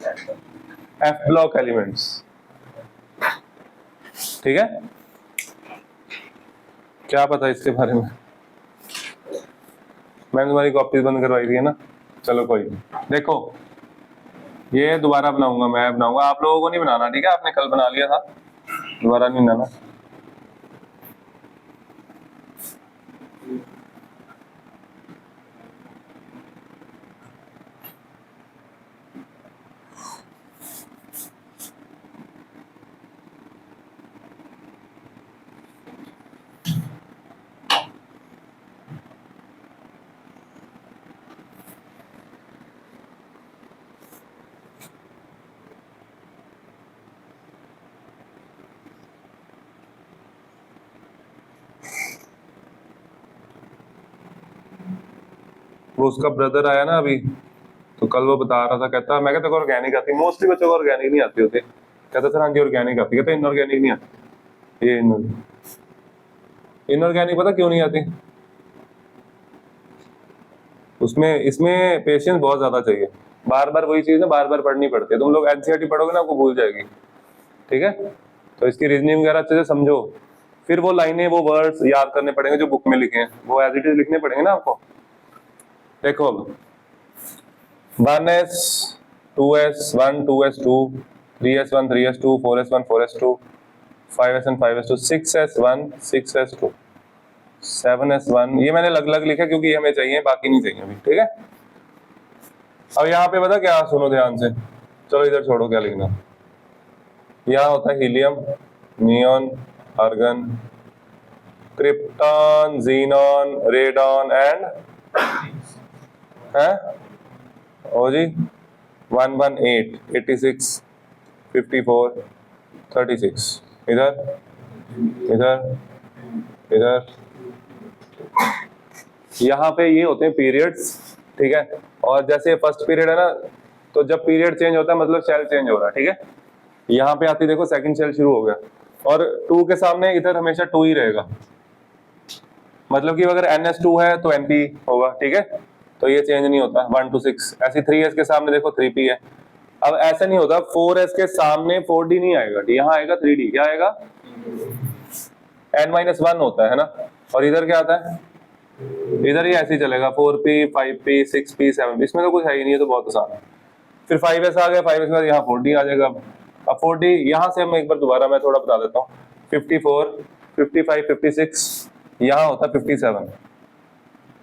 F block elements, ठीक है। क्या पता इसके बारे में, मैंने तुम्हारी कॉपीज बंद करवाई थी है ना। चलो कोई नहीं, देखो ये दोबारा बनाऊंगा, मैं बनाऊंगा, आप लोगों को नहीं बनाना, ठीक है, आपने कल बना लिया था, दोबारा नहीं बनाना। वो उसका ब्रदर आया ना अभी, तो कल वो बता रहा था, कहता मैं कहता ऑर्गेनिक आती, मोस्टली बच्चों को ऑर्गेनिक नहीं आती होती, कहता सर हाँ जी ऑर्गेनिक आती, कहता इनऑर्गेनिक नहीं आती। ये इनऑर्गेनिक पता क्यों नहीं आती, उसमें इसमें पेशेंस बहुत ज्यादा चाहिए, बार बार वही चीज ना बार बार पढ़नी पड़ती है, तुम लोग एनसीईआरटी पढ़ोगे ना आपको भूल जाएगी, ठीक है। तो इसकी रीजनिंग वगैरह अच्छे से समझो, फिर वो लाइनें वो वर्ड्स याद करने पड़ेंगे जो बुक में लिखे हैं, वो एज इट इज लिखने पड़ेंगे ना आपको। देखो अब 1s 2s 1 2s 2 3s 1 3s 2 4s 1 4s 2 5s 1 5s 2 6s 1 6s 2 7s 1, ये मैंने अलग अलग लिखा क्योंकि हमें चाहिए, बाकी नहीं चाहिए अभी, ठीक है। अब यहाँ पे बता क्या, सुनो ध्यान से, चलो इधर छोड़ो क्या लिखना। यहाँ होता है helium, neon, argon, krypton, xenon, radon and है ओ जी 118 86 54 36, इधर इधर इधर, यहाँ पे ये होते हैं पीरियड्स, ठीक है। और जैसे फर्स्ट पीरियड है ना, तो जब पीरियड चेंज होता है मतलब सेल चेंज हो रहा है, ठीक है। यहाँ पे आती देखो सेकंड सेल शुरू हो गया, और 2 के सामने इधर हमेशा 2 ही रहेगा, मतलब कि अगर NS2 है तो NP होगा, ठीक है, तो ये चेंज नहीं होता 1 to 6। ऐसे 3s के सामने देखो 3p है। अब ऐसा नहीं होता 4s के सामने 4d नहीं आएगा, यहाँ आएगा 3d, क्या आएगा n-1 होता है ना। और इधर क्या आता है, इधर ही ऐसे ही चलेगा 4p 5p 6p 7p, इसमें तो कुछ है ही नहीं, है तो बहुत आसान है। फिर 5s आ गया, 5s के बाद यहाँ 4d आ जाएगा। अब 4d यहाँ से हम एक बार दोबारा मैं थोड़ा बता देता हूँ, 54 55 56, यहाँ होता है 57,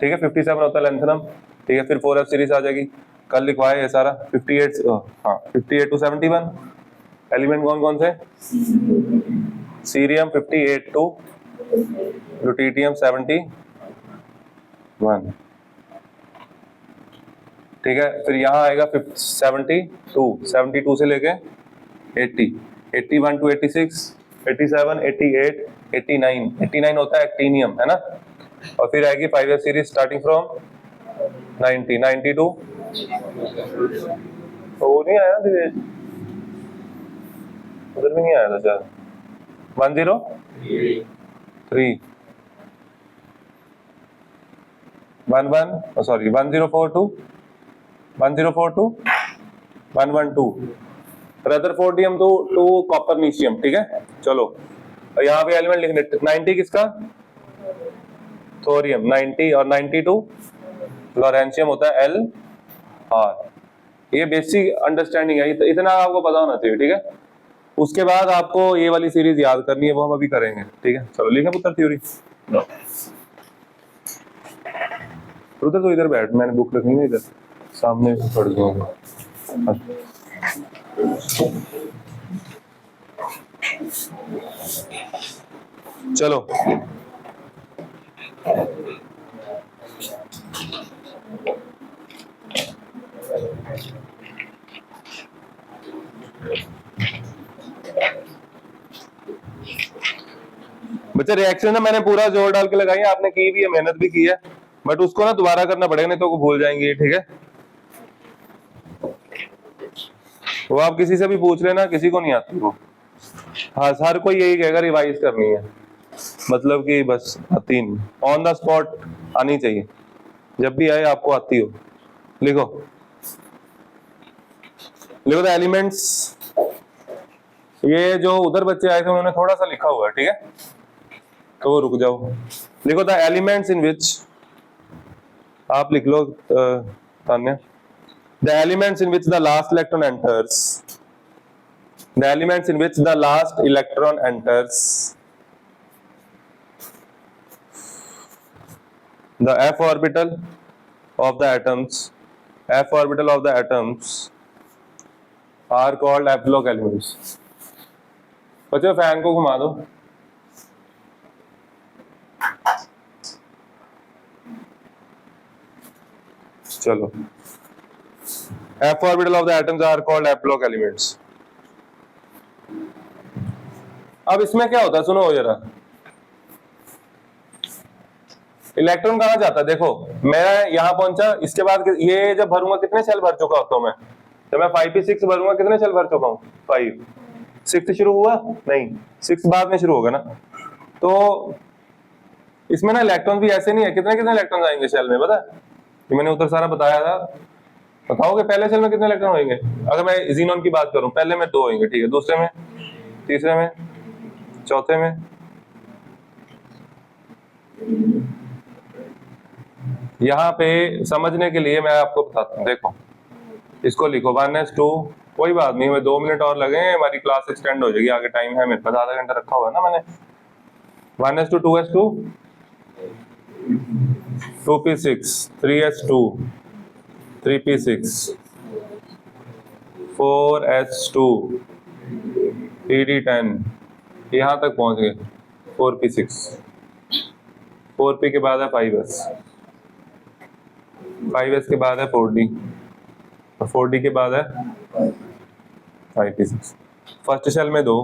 ठीक है, 57 होता है लेंथनम, ठीक है। फिर 4f सीरीज आ जाएगी, कल लिखवाए ये सारा 58, हाँ 58 to 71, एलिमेंट कौन कौन से, सीरियम 58 to लुटीटियम 71, ठीक है। फिर यहाँ आएगा 72 से लेके 80, 81 to 86 87 88 89, 89 होता है एक्टीनियम, है ना। और फिर आएगी 5s सीरीज स्टार्टिंग फ्रॉम 90 92, तो वो नहीं आया दिवेश, उधर भी नहीं आया था शायद, 103 11 सॉरी 1042 1042 112 रदरफोर्डियम टू कॉपरनीशियम, ठीक है। चलो यहाँ पे एलिमेंट लिखने, 90 किसका, थोरियम 90, और 92 लॉरेंशियम होता है Lr। ये बेसिक अंडरस्टैंडिंग है, इतना आपको पता होना चाहिए, ठीक है। उसके बाद आपको ये वाली सीरीज याद करनी है, वो हम अभी करेंगे, ठीक है। चलो लिखें पुत्र थ्योरी, उधर तो इधर बैठ, मैंने बुक रखनी है इधर सामने पढ़ दूंगा। चलो बच्चे, रिएक्शन ना मैंने पूरा जोर डाल के लगाई है, आपने की भी है, मेहनत भी की है, बट उसको ना दोबारा करना पड़ेगा, नहीं तो भूल जाएंगे, ठीक है। वो आप किसी से भी पूछ लेना, किसी को नहीं आती वो, हाँ हर कोई यही कहेगा रिवाइज करनी है, मतलब कि बस आती नहीं, ऑन द स्पॉट आनी चाहिए, जब भी आए आपको आती हो। लिखो लिखो द एलिमेंट्स, ये जो उधर बच्चे आए थे उन्होंने थोड़ा सा लिखा हुआ है, ठीक है, तो वो रुक जाओ। लिखो द एलिमेंट्स इन विच, आप लिख लो Tanya, the elements in which the last electron enters, the elements in which the last electron enters, the f orbital of the atoms, f orbital of the atoms are called f block elements। बच्चों fan को घुमा दो। चलो, f orbital of the atoms are called f block elements। अब इसमें क्या होता है, सुनो जरा, इलेक्ट्रॉन कहाँ जाता है, देखो मैं यहां पहुंचा, इसके बाद ये जब भरूंगा कितने सेल भर चुका होता हूं मैं, जब मैं 5p6 भरूंगा कितने सेल भर चुका हूं, 5, 6 शुरू हुआ नहीं, 6 बाद में शुरू होगा ना, तो इसमें ना इलेक्ट्रॉन भी ऐसे नहीं है, कितने कितने इलेक्ट्रॉन आएंगे सेल में, पता है, ये मैंने उधर सारा बताया था, बताओगे पहले सेल में कितने इलेक्ट्रॉन होंगे, अगर मैं ज़ीनॉन की बात करूं, पहले में 2 होंगे, ठीक है, दूसरे में, तीसरे में, चौथे में, यहाँ पे समझने के लिए मैं आपको बताता हूँ, देखो इसको लिखो 1s2, कोई बात नहीं, हमें 2 मिनट और लगे, हमारी क्लास एक्सटेंड हो जाएगी, आगे टाइम है मेरे पास, आधा घंटा रखा हुआ है ना मैंने। 1s2, 2s2, 2p6, 3s2, 3p6, 4s2, pd10, यहाँ तक पहुंच गए, 4p6, 4p के बाद है 5s, 5s के बाद है 4d, और 4d के बाद है 5p6। फर्स्ट सेल में 2,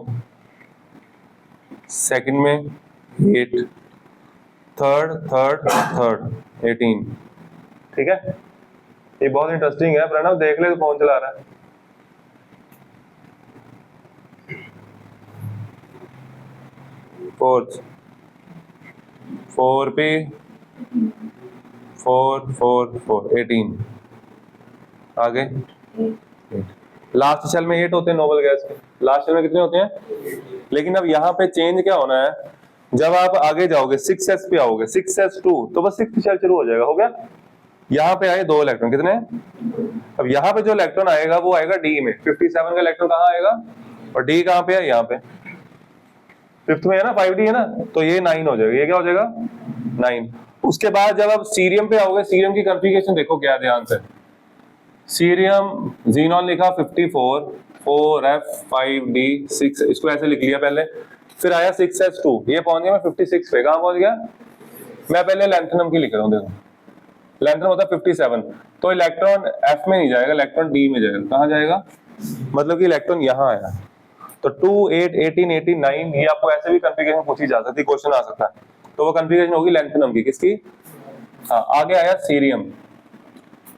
सेकंड में 8, थर्ड 18, ठीक है, ये बहुत इंटरेस्टिंग है प्रणव, देख ले तो कौन चला रहा है। फोर्थ 4p 4 4 4 18, आगे लास्ट सेल में 8 होते हैं नोबल गैस के, लास्ट सेल में कितने होते हैं, लेकिन अब यहाँ पे चेंज क्या होना है, जब आप आगे जाओगे 6s पे आओगे, 6s2, तो बस 6th सेल शुरू हो जाएगा, हो गया, यहाँ पे आए 2 इलेक्ट्रॉन, कितने, अब यहाँ पे जो इलेक्ट्रॉन आएगा वो आएगा डी में, 57 का इलेक्ट्रॉन कहाँ आएगा, और डी कहाँ पे है, यहाँ पे 5th में है ना, 5d है ना, तो ये 9 हो जाएगा, ये क्या हो जाएगा 9। उसके बाद जब आप सीरियम पे आओगे, सीरियम की कॉन्फ़िगरेशन देखो क्या ध्यान से, सीरियम ज़ीनॉन लिखा 54, 4f 5d 6, इसको ऐसे लिख लिया पहले, फिर आया 6s2, ये पहुंच गया मैं 56 पे, कहाँ पहुंच गया, मैं पहले लैंथनम की लिख रहा हूँ, देखो लैंथनम होता है 57, तो इलेक्ट्रॉन f में नहीं जाएगा, इलेक्ट्रॉन d में जाएगा, कहाँ जाएगा, मतलब कि इलेक्ट्रॉन यहाँ आया, तो 2 8 18 18 9, ये आपको ऐसे भी कॉन्फ़िगरेशन पूछी जा सकती है, क्वेश्चन आ सकता है, तो वो कॉन्फ़िगरेशन होगी लैंथनम की, किसकी, हाँ, आगे आया सीरियम,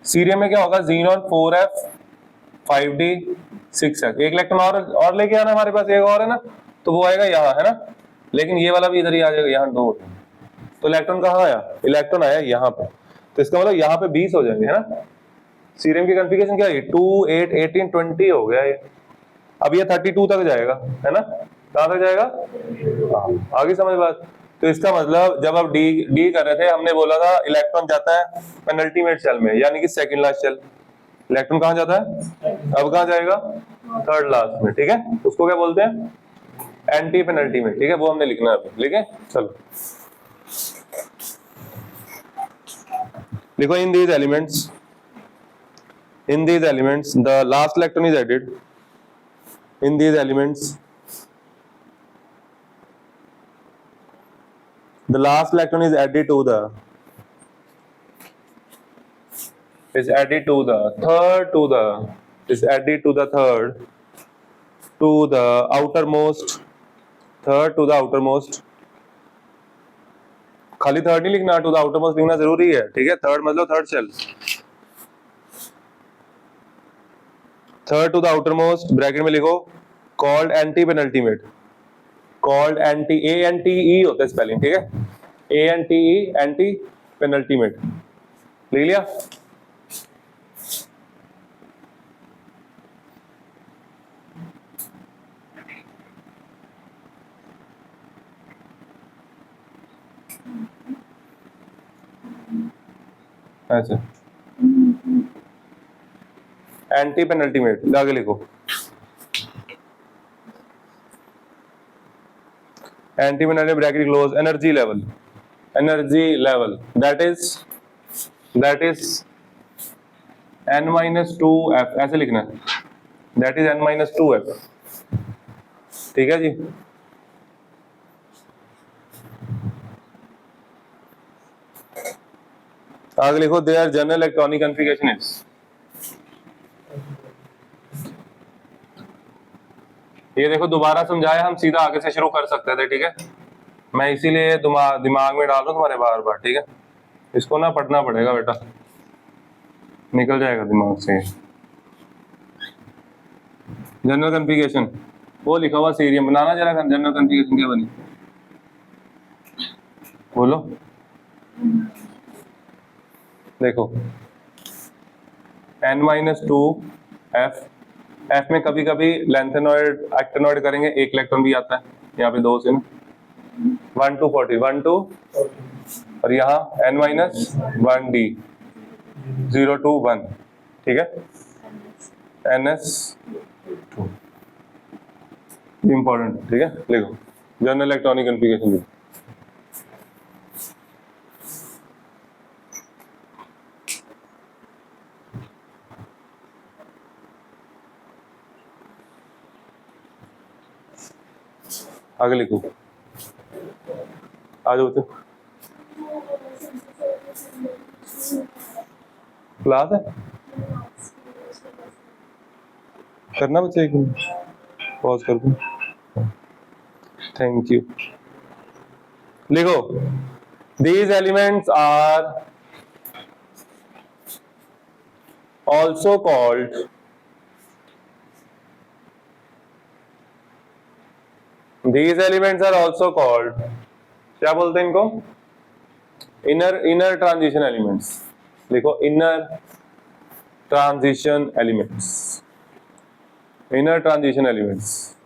सीरियम में क्या होगा, ज़ीनॉन 4f 5d 6f, एक इलेक्ट्रॉन और लेके आना, हमारे पास एक और है ना, तो वो आएगा यहाँ, है ना, लेकिन ये वाला भी इधर ही आ जाएगा, यहाँ 2, तो इलेक्ट्रॉन कहाँ आया, इलेक्ट्रॉन आया यहाँ पे, तो इसका मतलब यहाँ पे 20 हो जाएंगे, है ना, सीरियम की कॉन्फ़िगरेशन क्या है, 2 8 18 20 हो गया ये, अब ये 32 तक जाएगा, है ना, कहाँ तक जाएगा, आगे समझ बात, तो इसका मतलब जब आप डी कर रहे थे, हमने बोला था इलेक्ट्रॉन जाता है पेनल्टीमेट सेल में, यानी कि सेकंड लास्ट सेल, इलेक्ट्रॉन कहाँ जाता है, अब कहाँ जाएगा, थर्ड लास्ट में, ठीक है, उसको क्या बोलते हैं, एंटी पेनल्टीमेट, ठीक है, वो हमने लिखना है, ठीक है, चलो लिखो, in these elements the last electron is added, in these elements the last electron is added to the third to the outermost, खाली थर्ड नहीं लिखना, टू द आउटरमोस्ट लिखना जरूरी है, ठीक है, थर्ड मतलब third shell, third to the outermost, bracket में लिखो called ante penultimate, called ante, ANTE होता है स्पेलिंग, ठीक है, ANTE एंटी पेनल्टीमेट, लिख लिया, ऐसे एंटी पेनल्टीमेट आगे लिखो, anti penalty bracket close, energy level that is n-2f, ऐसे लिखना है, दैट इज n-2f, ठीक है जी। आगे लिखो there general electronic configuration is, ये देखो दोबारा समझाया, हम सीधा आगे से शुरू कर सकते थे, ठीक है, मैं इसीलिए दिमाग में डाल रहा हूं तुम्हारे बार बार, ठीक है, इसको ना पढ़ना पड़ेगा बेटा, निकल जाएगा दिमाग से। जनरल कॉन्फ़िगरेशन वो लिखा हुआ सीरियम, बनाना जरा, जनरल कॉन्फ़िगरेशन क्या बनी बोलो। देखो n-2f, f में कभी कभी लेंथेनॉइड एक्टिनॉइड करेंगे, एक इलेक्ट्रॉन भी आता है, यहाँ पे 2 से ना 1 to 40, 1 to, और यहाँ n-1d 0 to 1, ठीक है, ns2 इंपॉर्टेंट, ठीक है, लिखो जनरल इलेक्ट्रॉनिक कॉन्फ़िगरेशन लिखो। आगे लिखो, आ जाओ, तो क्लास है, करना बच्चे, पॉज कर दूं, थैंक यू। लिखो these elements are also called, these elements are also called, क्या बोलते हैं इनको, इनर ट्रांजिशन एलिमेंट्स, लिखो inner transition elements, inner transition elements.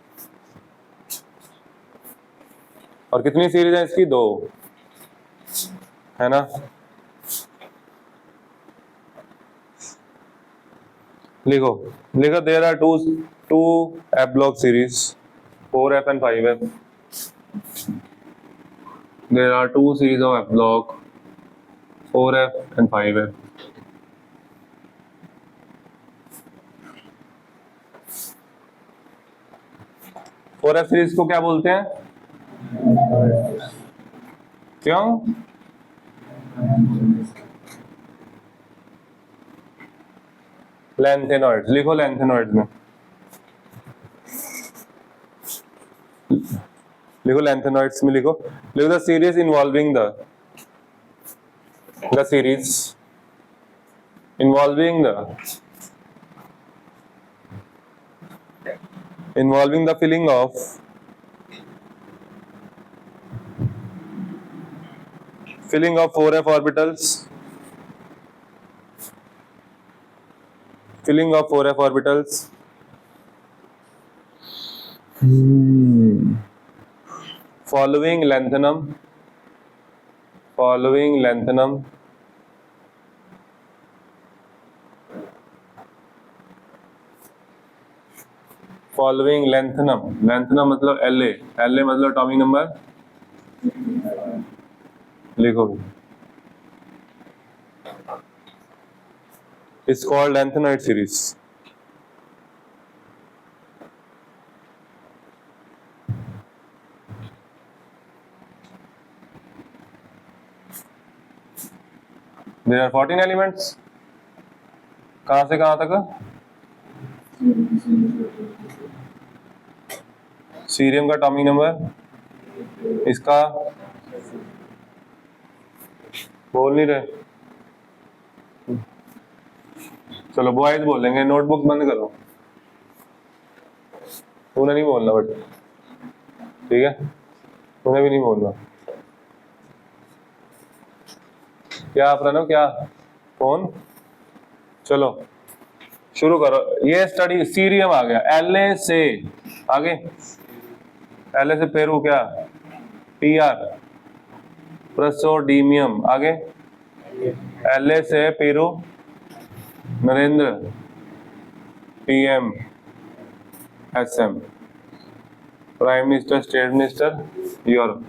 और कितनी सीरीज है इसकी, 2 है ना, लिखो there are two f block series 4f and 5f, there are 2 series of f block 4f and 5f, और एफ सीरीज को क्या बोलते हैं, क्यों, लेंथेनॉइड्स, लिखो लेंथेनॉइड्स में, लिखो लेंथेनॉइड्स में, लिखो the series involving the series involving the filling of filling of 4f orbitals, filling of 4f orbitals following lanthanum lanthanum मतलब La मतलब एटॉमिक नंबर, लिखो is called lanthanoid series. There are 14 elements. कहाँ से कहाँ तक, cerium का atomic number, इसका बोल नहीं रहे, चलो बॉयज बोलेंगे, नोटबुक बंद करो, उन्हें नहीं बोलना, बट ठीक है, उन्हें भी नहीं बोलना। क्या प्रणव, क्या फोन, चलो शुरू करो, ये स्टडी सीरियम आ गया, La से आगे, La से पेरू क्या, Pr, प्रसोडीमियम, आगे LA से पीरू, Narendra, PM, SM, prime minister, state minister, Europe.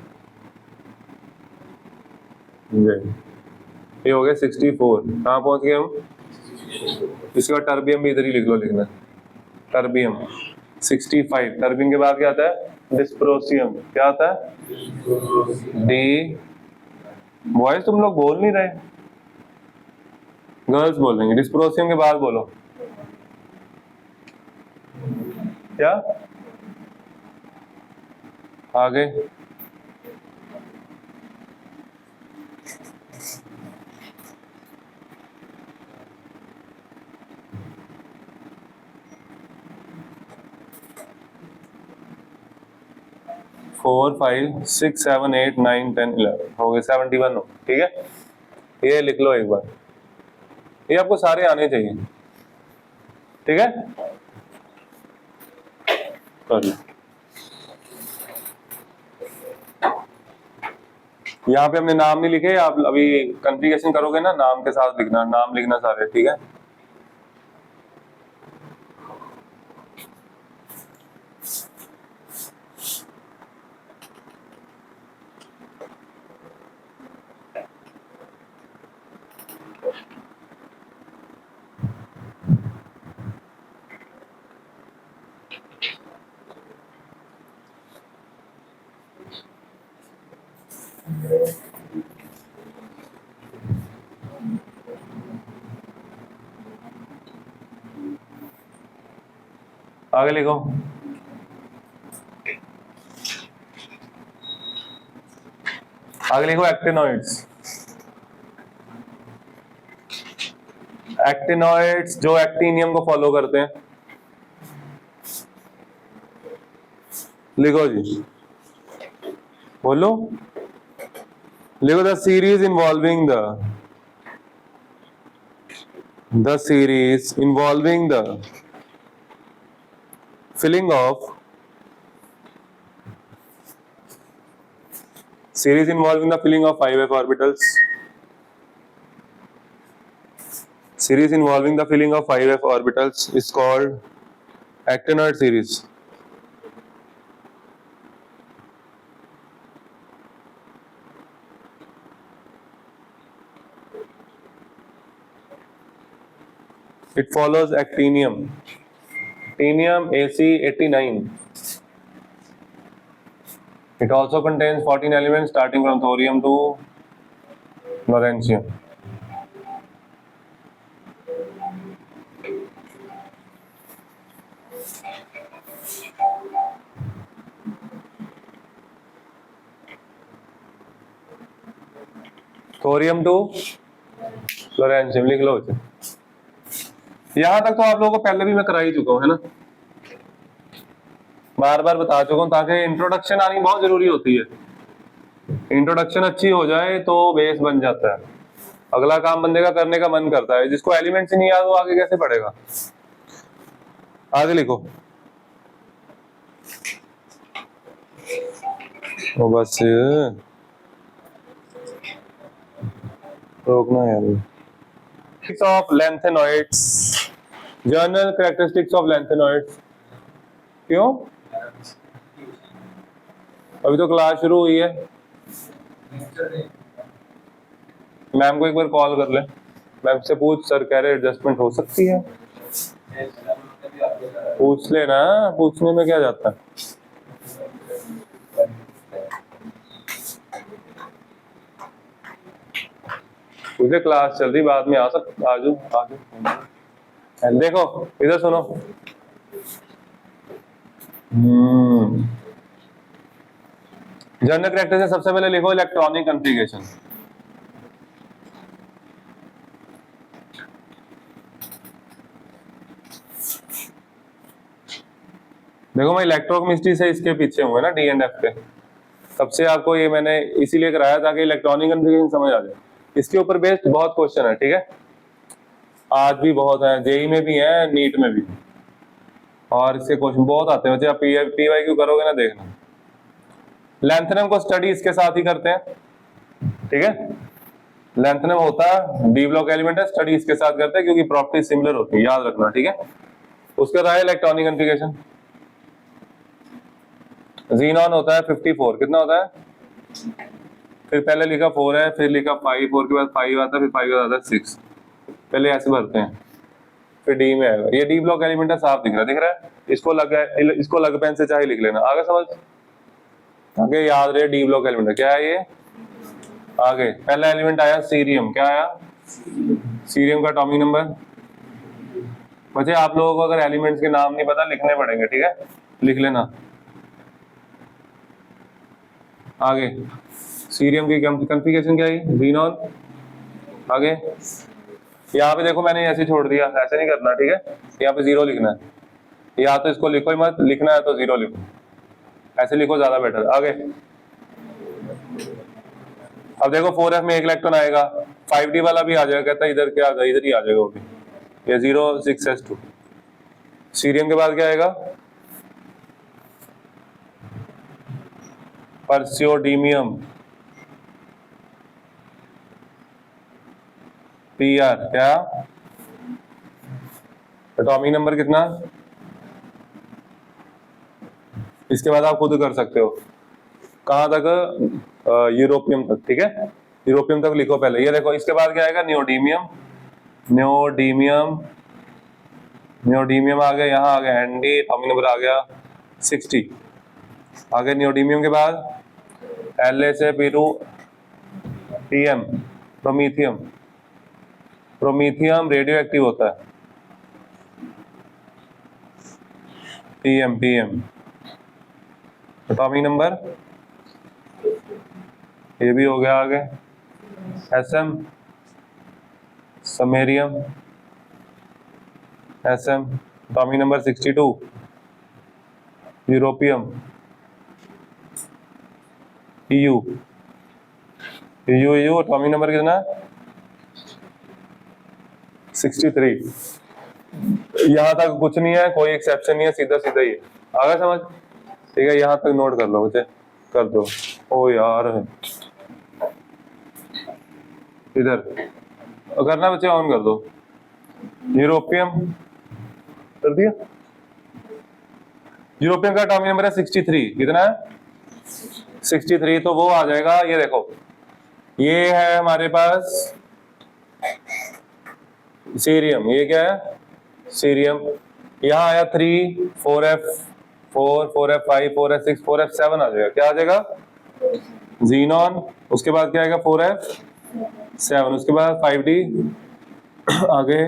ये हो गया 64। कहाँ पहुंच गए हम? इसके बाद टर्बियम भी इधर ही लिख लो, लिखना टर्बियम 65। टर्बियम के बाद क्या आता है? डिस्प्रोसियम। क्या आता है? डी। बॉयज तुम लोग बोल नहीं रहे, गर्ल्स बोलेंगे। डिस्प्रोसियम के बाद बोलो क्या? आगे 4 5 6 7 8 9 10 11 हो गए 71 हो। ठीक है, ये लिख लो एक बार, ये आपको सारे आने चाहिए। ठीक है, कर लो। यहाँ पे हमने नाम नहीं लिखे, आप अभी कॉन्फ़िगरेशन करोगे ना, नाम के साथ लिखना, नाम लिखना सारे। ठीक है, आगे लिखो। आगे लिखो एक्टिनॉइड्स। एक्टिनॉइड्स जो एक्टिनियम को फॉलो करते हैं, लिखो जी, बोलो। लिखो the series involving the series involving the filling of series involving the filling of 5f orbitals, series involving the filling of 5f orbitals is called actinoid series. It follows actinium, actinium AC89. It also contains 14 elements starting from thorium to lawrencium. Thorium to फ्लोरेंशियम लिख लो इसे। यहां तक तो आप लोगों को पहले भी मैं करा ही चुका हूं, है ना, बार बार बता चुका हूं, ताकि इंट्रोडक्शन आनी बहुत जरूरी होती है। इंट्रोडक्शन अच्छी हो जाए तो बेस बन जाता है, अगला काम बंदे का करने का मन करता है। जिसको एलिमेंट्स ही नहीं याद वो आगे कैसे पढ़ेगा? आगे लिखो। ओ बस रोकना यार। Of lanthanoids, journal characteristics of lanthanoids. क्यों? अभी तो क्लास शुरू हुई है। मैम को एक बार कॉल कर ले, मैम से पूछ सर कह रहे एडजस्टमेंट हो सकती है। पूछ लेना, पूछने में क्या जाता है। मुझे क्लास चल रही, बाद में आ सकता, आजू आजू। देखो इधर सुनो। जनरल कैरेक्टर से सबसे पहले लिखो इलेक्ट्रॉनिक कॉन्फ़िगरेशन। देखो मैं इलेक्ट्रोकेमिस्ट्री से इसके पीछे हूँ ना, डी एंड एफ के, तब से आपको ये मैंने इसीलिए कराया ताकि इलेक्ट्रॉनिक कॉन्फ़िगरेशन समझ आ जाए। इसके ऊपर बेस्ड बहुत क्वेश्चन है, ठीक है, आज भी बहुत है, जेई में भी है, नीट में भी, और इसके क्वेश्चन बहुत आते हैं। आप पीवाईक्यू करोगे ना, देखना। लैंथेनम को स्टडी इसके साथ ही करते हैं, ठीक है। लेंथनम होता है डी ब्लॉक एलिमेंट है, स्टडी इसके साथ करते हैं क्योंकि प्रॉपर्टी सिमिलर होती है, याद रखना, ठीक है। उसके बाद इलेक्ट्रॉनिक कॉन्फ़िगरेशन, ज़ीनॉन होता है 54, कितना होता है, फिर पहले लिखा 4 है, फिर लिखा 5, 4 के बाद 5 आता है, फिर 5 के बाद आता है 6, पहले ऐसे भरते हैं, फिर डी में आएगा। ये डी ब्लॉक एलिमेंट है, साफ दिख रहा है, इसको लग पेन से चाहे लिख लेना, आगे समझ, आगे याद रहे डी ब्लॉक एलिमेंट क्या है ये। आगे पहला एलिमेंट आया सीरियम, क्या आया, सीरियम का एटॉमिक नंबर। बच्चे आप लोगों को अगर एलिमेंट्स के नाम नहीं पता लिखने पड़ेंगे, ठीक है, लिख लेना। आगे सीरियम की कॉन्फ़िगरेशन क्या है, ज़ीनॉन। आगे यहाँ पे देखो मैंने ऐसे छोड़ दिया, ऐसे नहीं करना, ठीक है, यहाँ पे 0 लिखना है, या तो इसको लिखो ही मत, लिखना है तो 0 लिखो, ऐसे लिखो ज्यादा बेटर। आगे अब देखो 4f में एक इलेक्ट्रॉन आएगा, 5d वाला भी आ जाएगा, कहता है इधर क्या आ जाएगा, इधर ही आ जाएगा वो भी, ये 0, 6s2। सीरियम के बाद क्या आएगा, परसियोडीमियम, PR, क्या एटॉमिक नंबर कितना, इसके बाद आप खुद कर सकते हो, कहां तक, यूरोपियम तक, ठीक है, यूरोपियम तक लिखो पहले। ये देखो इसके बाद क्या आएगा, नियोडीमियम, नियोडीमियम, नियोडीमियम आ गया, यहाँ आ गया एनडी, एटॉमिक नंबर आ गया 60। आगे नियोडीमियम के बाद La से PM, promethium, promethium radio active होता है, PM, एटॉमिक नंबर ये भी हो गया। आगे SM, samarium, SM, atomic number 62, europium, EU, atomic number कितना, 63। यहाँ तक कुछ नहीं है, कोई एक्सेप्शन नहीं है, सीधा सीधा ही है, आगे समझ, ठीक है, यहाँ तक नोट कर लो बच्चे, कर दो। ओ यार इधर करना बच्चे, ऑन कर दो, यूरोपियम कर दिया, यूरोपियम का एटॉमिक नंबर है 63, कितना है 63, तो वो आ जाएगा, ये देखो ये है हमारे पास सीरियम, ये क्या है सीरियम, यहाँ आया 3, 4f4, 4f5, 4f6, 4f7 आ जाएगा, क्या आ जाएगा ज़ीनॉन। उसके बाद क्या आएगा 4f7, उसके बाद 5d आगे।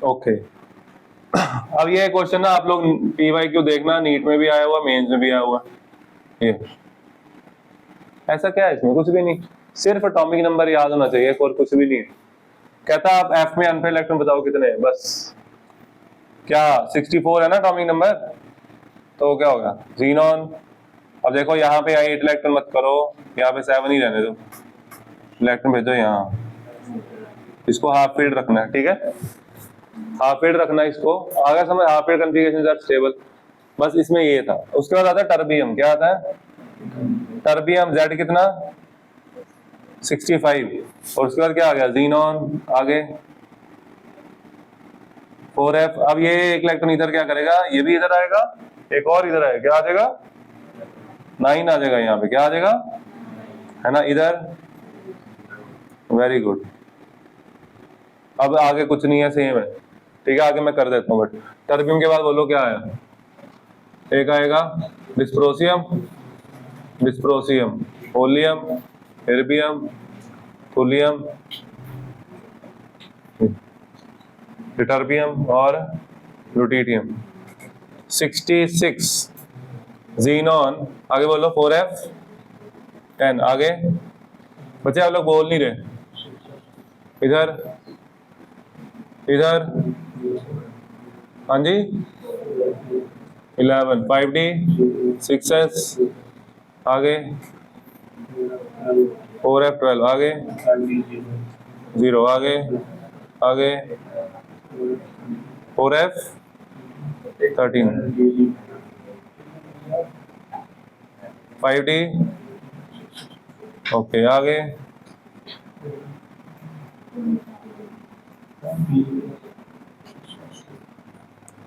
ओके अब ये क्वेश्चन ना आप लोग PYQ देखना, नीट में भी आया हुआ, मेंस में भी आया हुआ, ये ऐसा क्या है इसमें, कुछ भी नहीं, सिर्फ एटॉमिक नंबर याद होना चाहिए, और कुछ भी नहीं है। कहता आप F में अनपेयर्ड इलेक्ट्रॉन बताओ कितने हैं, बस क्या 64 है ना एटॉमिक नंबर, तो क्या होगा ज़ीनॉन। अब देखो यहाँ पे 8 इलेक्ट्रॉन मत करो, यहाँ पे 7 ही रहने दो, इलेक्ट्रॉन भेजो यहाँ, इसको हाफ फील्ड रखना है, ठीक है, हाफ फील्ड रखना इसको, आगे समझ, half filled configuration are stable, बस इसमें ये था। उसके बाद आता है टर्बियम, क्या आता है टर्बियम, Z कितना 65, और उसके बाद क्या आ गया ज़ीनॉन। आगे 4f, अब ये एक इलेक्ट्रॉन इधर क्या करेगा, ये भी इधर आएगा, एक और इधर आएगा, क्या आ जाएगा 9 आ जाएगा, यहाँ पे क्या आ जाएगा, है ना इधर, वेरी गुड। अब आगे कुछ नहीं है, सेम है, ठीक है, आगे मैं कर देता हूँ, बट टर्बियम के बाद बोलो क्या आया, एक आएगा dysprosium, dysprosium, holmium, erbium, thulium, ytterbium और लुटिटियम। 66 ज़ीनॉन, आगे बोलो 4f10, आगे बच्चे आप लोग बोल नहीं रहे, इधर इधर, हाँ जी 11, 5d, 6s, आगे 4f12, आगे 0, आगे आगे 4f13, 5d, ओके, आगे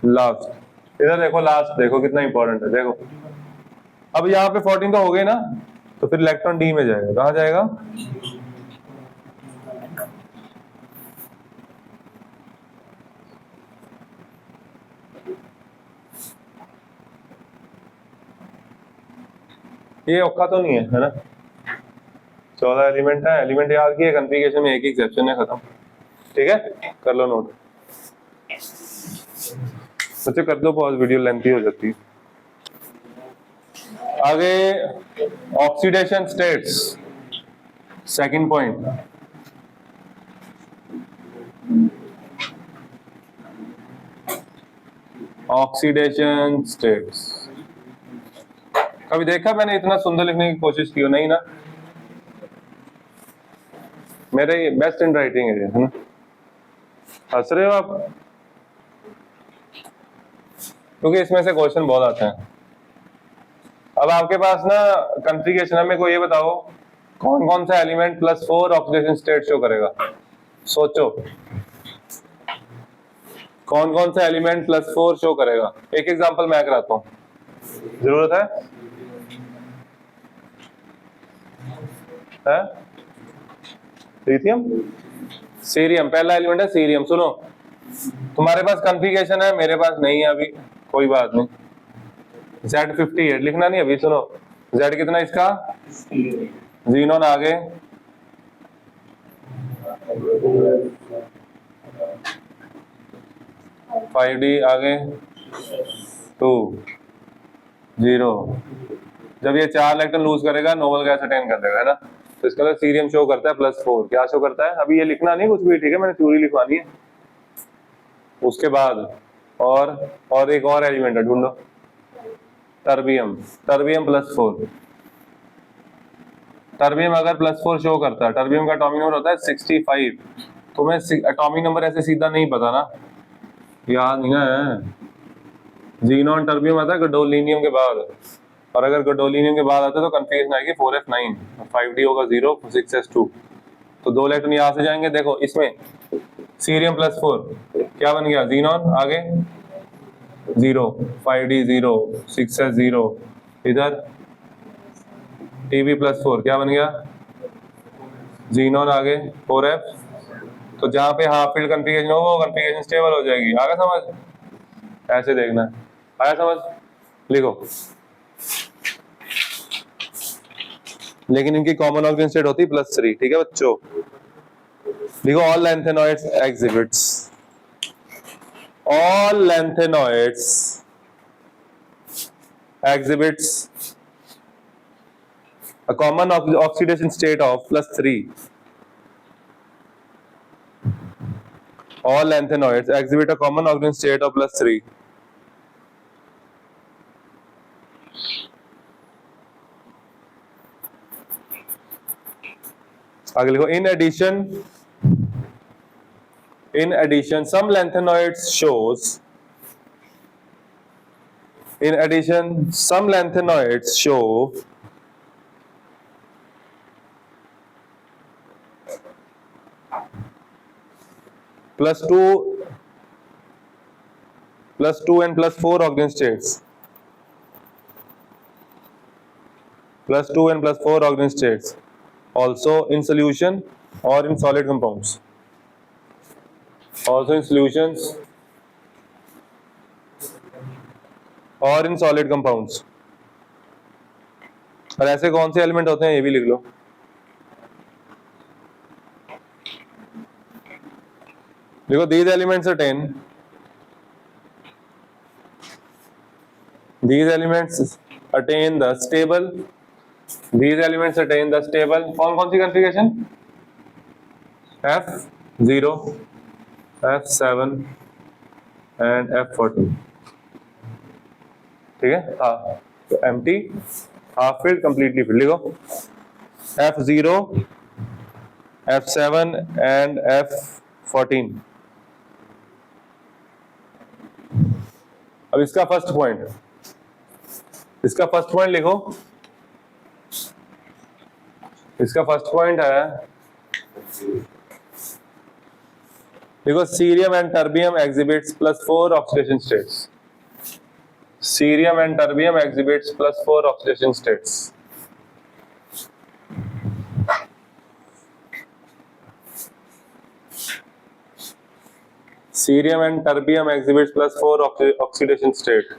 लास्ट, इधर देखो लास्ट, देखो कितना इंपॉर्टेंट है, देखो अब यहाँ पे 14 तो हो गए ना, तो फिर इलेक्ट्रॉन डी में जाएगा, कहाँ जाएगा? ये औखा तो नहीं है ना? 14 एलिमेंट है, एलिमेंट याद किए, कॉन्फ़िगरेशन में एक ही एक्सेप्शन है, खत्म। ठीक है, कर लो नोट। बच्चे कर दो पॉज, वीडियो लेंथी हो जाती है। आगे oxidation states, second point. Oxidation states कभी देखा मैंने इतना सुंदर लिखने की कोशिश की हो? नहीं ना, मेरे बेस्ट इन राइटिंग है ना। हंस रहे हो आप? क्योंकि इसमें से क्वेश्चन बहुत आते हैं। अब आपके पास ना कॉन्फ़िगरेशन, में को ये बताओ कौन कौन सा एलिमेंट +4 ऑक्सीडेशन स्टेट शो करेगा? सोचो कौन कौन सा एलिमेंट +4 शो करेगा। एक एग्जांपल मैं कराता हूँ, जरूरत है? लिथियम, सीरियम, पहला एलिमेंट है सीरियम। सुनो, तुम्हारे पास कॉन्फ़िगरेशन है, मेरे पास नहीं है अभी, कोई बात नहीं। Z58 लिखना नहीं अभी, सुनो Z कितना इसका? जीनोन आगे, D आगे, 2 0। जब ये 4 इलेक्ट्रॉन लूज करेगा, नोबल गैस अटेन कर देगा, है ना? तो इसका मतलब सीरियम शो करता है +4। क्या शो करता है? अभी ये लिखना नहीं कुछ भी, ठीक है, मैंने थ्योरी लिखवानी है। उसके बाद और एक और एलिमेंट है, ढूंढो। Terbium, terbium +4। टर्बियम अगर +4 शो करता है, टर्बियम का एटॉमिक नंबर होता है 65। तुम्हें एटॉमिक नंबर ऐसे सीधा नहीं पता ना, याद नहीं है। जीनॉन टर्बियम आता है गैडोलीनियम के बाद, और अगर गैडोलीनियम के बाद आता है तो कन्फिगरेशन आएगी 4f9, 5d होगा 0, 6s2। तो 2 इलेक्ट्रॉन यहाँ से जाएंगे। देखो इसमें सीरियम +4 क्या बन गया? जीनॉन आगे 0, 5d 0, 6s 0। इधर Tb+4 क्या बन गया? जीनॉन आगे 4f। तो जहाँ पे हाफ फील्ड कन्फिगरेशन हो वो कन्फिगरेशन स्टेबल हो जाएगी। आगे समझ? ऐसे देखना है, आया समझ? लिखो। लेकिन इनकी कॉमन ऑक्सीजन स्टेट होती है +3, ठीक है बच्चों? लिखो all lanthanoids exhibits, all lanthanoids exhibits a common oxidation state of +3. All lanthanoids exhibit a common oxidation state of +3. आगे लिखो in addition some lanthanoids shows show +2 and +4 oxidation states. +2 and +4 oxidation states also in solution or in solid compounds. Also in solutions or in solid compounds. और ऐसे कौन से element होते हैं ये भी लिख लो। देखो these elements attain the stable, कौन कौन सी configuration? F0, F7 and F14, ठीक है? हाँ, तो empty, half field, completely field. लिखो F0, F7 and F14। अब इसका फर्स्ट पॉइंट लिखो। इसका फर्स्ट पॉइंट है देखो cerium and terbium exhibits +4 oxidation states. Cerium and terbium exhibits +4 oxidation states. Cerium and terbium exhibits +4 oxidation state.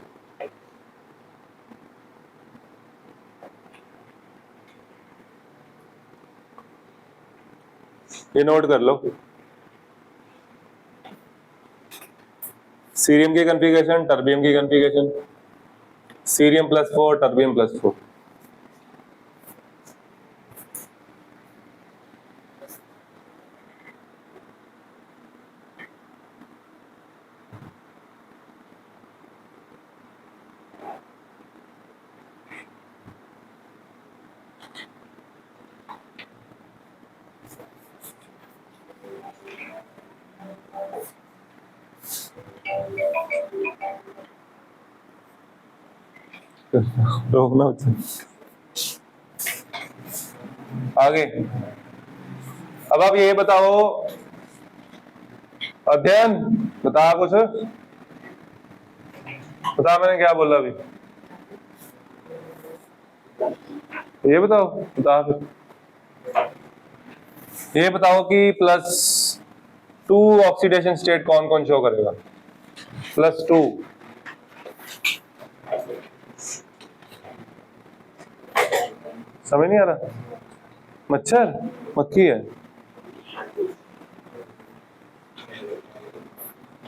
ये note कर लो। Cerium की कॉन्फ़िगरेशन, टर्बियम की कॉन्फ़िगरेशन, सीरियम +4, टर्बियम +4। रोकना होता आगे। अब आप ये बताओ, अध्ययन बता कुछ, बता मैंने क्या बोला अभी, ये बताओ, बता फिर। ये बताओ कि +2 ऑक्सीडेशन स्टेट कौन कौन शो करेगा? +2 समझ नहीं आ रहा? मच्छर, मक्खी है,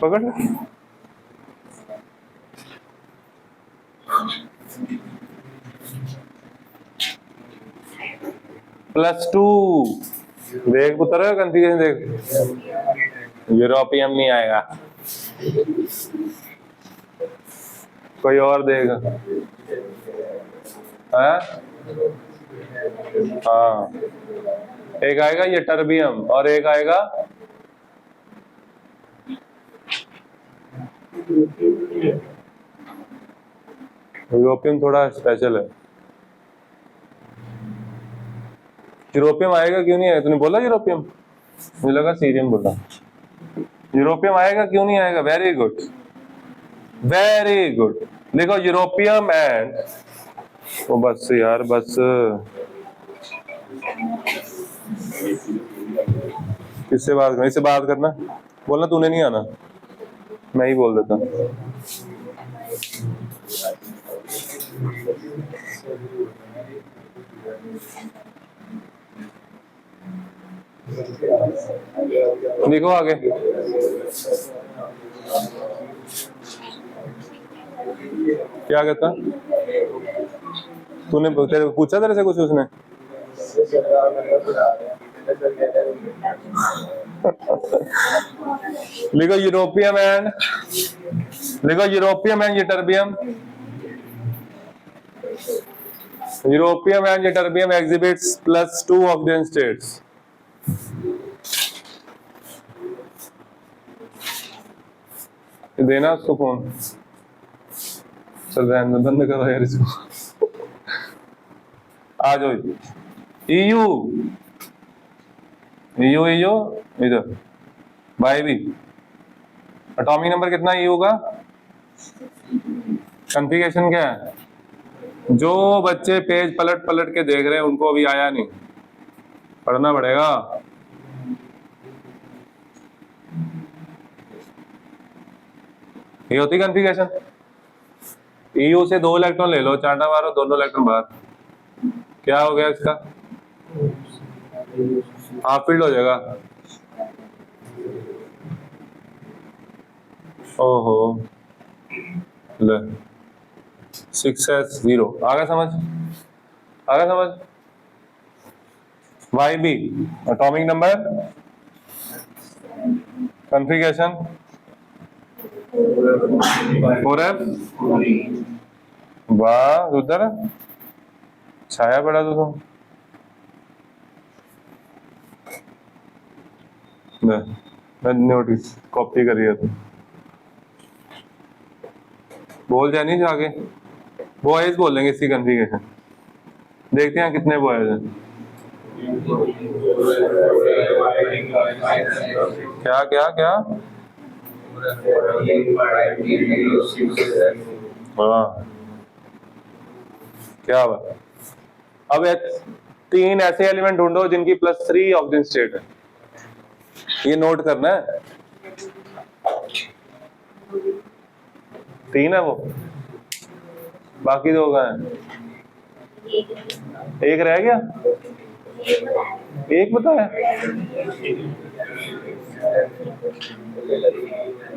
पकड़ ले। +2 देख पुत्र, कॉन्फ़िगरेशन देख। यूरोपियम नहीं आएगा, कोई और देगा। हाँ हाँ, एक आएगा ये टर्बियम और एक आएगा यूरोपियम, थोड़ा स्पेशल है। यूरोपियम आएगा क्यों नहीं आएगा? तूने बोला यूरोपियम, मुझे लगा सीरियम बोला। यूरोपियम आएगा क्यों नहीं आएगा? Very good, very good. देखो यूरोपियम एंड, ओ बस यार बस, किससे बात करना? इससे बात करना, बोलना तूने नहीं आना, मैं ही बोल देता। देखो आगे, क्या कहता? तूने तेरे पूछा तेरे से कुछ उसने? लिखो यूरोपियम एंड, लिखो europium and terbium, europium and terbium exhibits +2 oxidation states. देना उसको फोन। चल रहने, बंद करो यार इसको। आ जाओ EU, EU EU इधर बाई भी। एटॉमिक नंबर कितना EU का? कॉन्फ़िगरेशन क्या है? जो बच्चे पेज पलट पलट के देख रहे हैं उनको अभी आया नहीं, पढ़ना पड़ेगा। ये होती कॉन्फ़िगरेशन। EU से 2 इलेक्ट्रॉन ले लो, चांटा मारो, दोनों इलेक्ट्रॉन बाहर। क्या हो गया इसका? हाफ फील्ड हो जाएगा। ओहो, ले 6s0 आगे समझ, आगे समझ। YB atomic number, configuration 4f। वाह उधर छाया पड़ा तो तुम, नोटिस कॉपी करिए तुम। बोल जाए नहीं आगे, बॉयज बोलेंगे इसकी कॉन्फ़िगरेशन। देखते हैं कितने बॉयज हैं। क्या क्या क्या? हाँ क्या हुआ? अब 3 ऐसे एलिमेंट ढूंढो जिनकी +3 ऑक्सीजन स्टेट है, ये नोट करना है। 3 है वो, बाकी 2 कहाँ हैं? एक रह गया, एक बताया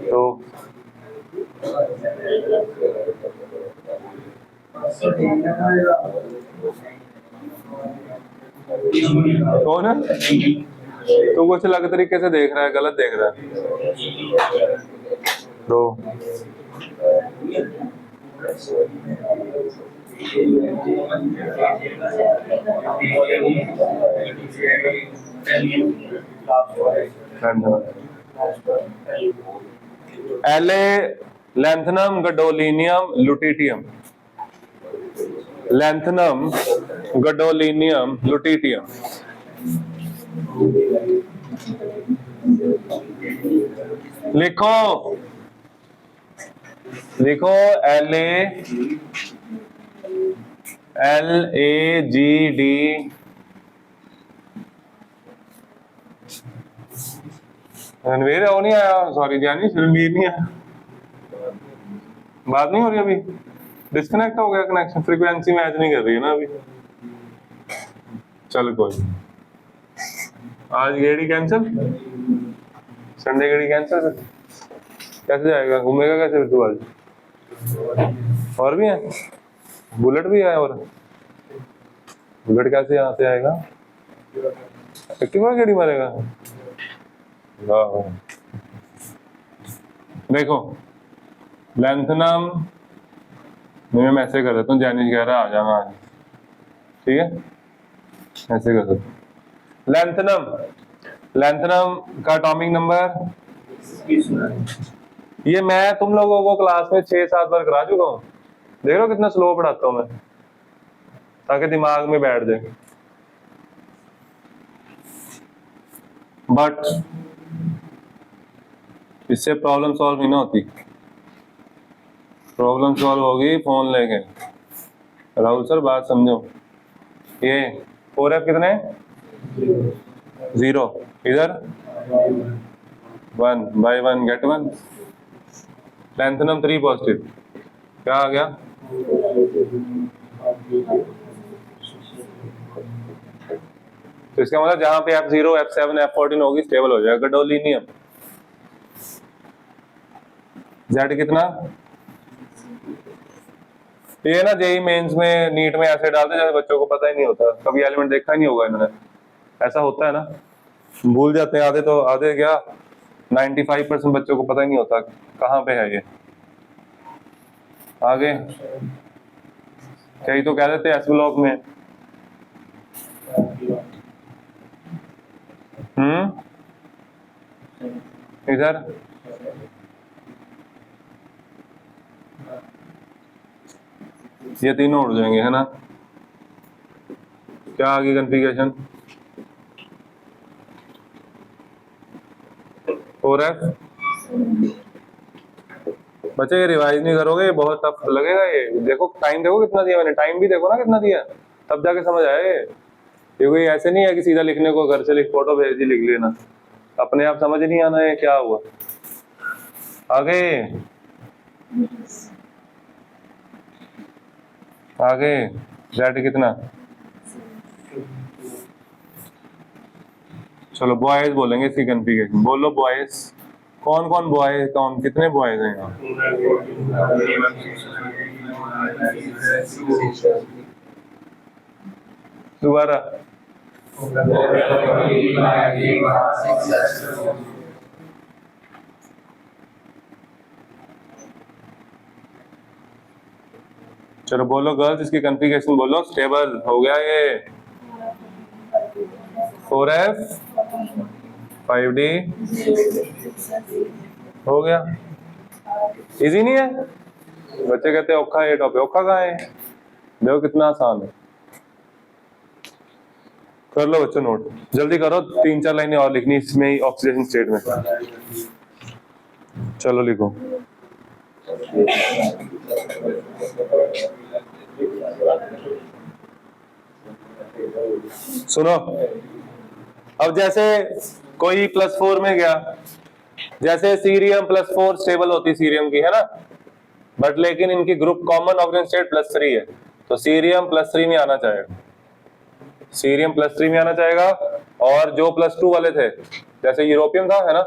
तो कौन है? तो कुछ अलग तरीके से देख रहा है, गलत देख रहा है। दो एले लैंथनम गडोलिनियम लुटिटियम, लैंथनम गडोलिनियम लुटिटियम। लिखो लिखो LAGD रणवीर वो नहीं आया, सॉरी जानी, रणवीर नहीं आया, बात नहीं हो रही अभी, डिस्कनेक्ट हो गया कनेक्शन, फ्रीक्वेंसी मैच नहीं कर रही है ना अभी। चल कोई, आज गेड़ी कैंसिल, संडे गेड़ी कैंसिल, कैसे जाएगा, घूमेगा कैसे तू आज? और भी है, बुलेट भी है, और बुलेट कैसे यहाँ से आएगा? एक्टिवा गेड़ी मारेगा? वाह। देखो लैंथनम मैं ऐसे कर देता हूँ, जैनिश कह रहा है आ जाना आज, ठीक है, ऐसे कर देता हूँ। लैंथनम का एटॉमिक नंबर, ये मैं तुम लोगों को क्लास में 6-7 बार करा चुका हूँ, देख लो कितना स्लो पढ़ाता हूँ मैं, ताकि दिमाग में बैठ जाए। बट इससे प्रॉब्लम सॉल्व नहीं ना होती, प्रॉब्लम सॉल्व होगी फोन लेके। राहुल सर बात समझो, ये 4F कितने? 0, इधर 1 by 1 get 1, लैंथनम 3 पॉजिटिव, क्या आ गया? तो इसका मतलब जहां पे F0, F7, F14 होगी स्टेबल हो जाएगा गडोलिनियम। Z कितना? ये ना जेई मेंस में, नीट में ऐसे डालते जैसे बच्चों को पता ही नहीं होता, कभी एलिमेंट देखा ही नहीं होगा इन्होंने, ऐसा होता है ना, भूल जाते हैं आधे, तो आधे क्या 95% बच्चों को पता ही नहीं होता कहाँ पे है ये। आगे कई तो कह देते एस ब्लॉक में, इधर ये तीनों उड़ जाएंगे, है ना? क्या आगे कॉन्फ़िगरेशन? 4F। बच्चे ये रिवाइज नहीं करोगे, ये बहुत टफ लगेगा ये, देखो टाइम देखो कितना दिया मैंने, टाइम भी देखो ना कितना दिया, तब जाके समझ आए। ये कोई ऐसे नहीं है कि सीधा लिखने को घर से लिख, फोटो भेज दी लिख लेना, अपने आप समझ नहीं आना है क्या हुआ। आगे आगे Z कितना? चलो बॉयज बोलेंगे इसकी कॉन्फ़िगरेशन, बोलो बॉयज, कौन कौन बॉयज, कौन कितने बॉयज हैं यहाँ? दोबारा चलो बोलो गर्ल्स इसकी कॉन्फ़िगरेशन बोलो, स्टेबल हो गया ये 4F 5D हो गया, इजी नहीं है? बच्चे कहते हैं औखा है टॉपिक, औखा कहाँ है, देखो कितना आसान है। कर लो बच्चों नोट, जल्दी करो, 3-4 लाइनें और लिखनी इसमें ही ऑक्सीडेशन स्टेट में। चलो लिखो। सुनो, अब जैसे कोई +4 में गया, जैसे सीरियम +4 स्टेबल होती सीरियम की, है ना, बट लेकिन इनकी ग्रुप कॉमन ऑक्सीजन स्टेट +3 है, तो सीरियम +3 में आना चाहेगा, सीरियम +3 में आना चाहेगा। और जो +2 वाले थे, जैसे यूरोपियम था, है ना,